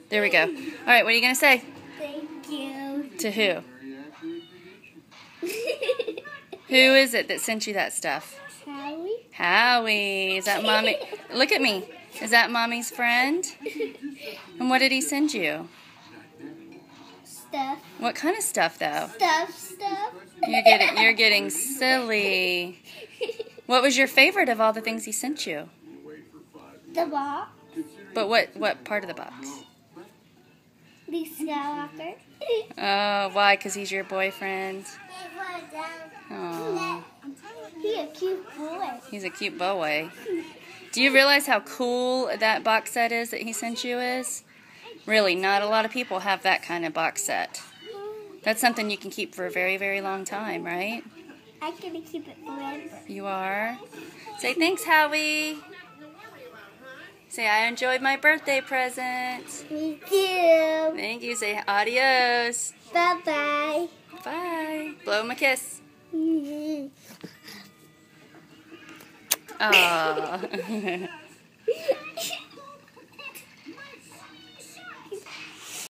There we go. All right, what are you going to say? Thank you. To who? Who is it that sent you that stuff? Howie. Howie. Is that Mommy? Look at me. Is that Mommy's friend? And what did he send you? Stuff. What kind of stuff, though? Stuff. You're getting silly. What was your favorite of all the things he sent you? The box. But what part of the box? The Skywalker. Oh, why? Because he's your boyfriend? Oh, He's a cute boy. he's a cute boy. Do you realize how cool that box set is that he sent you is? Really, not a lot of people have that kind of box set. That's something you can keep for a very, very long time, right? I'm going to keep it forever. You are? Say thanks, Howie. Say, I enjoyed my birthday present. Me too. Thank you. Say adios. Bye-bye. Bye. Blow him a kiss. Aww.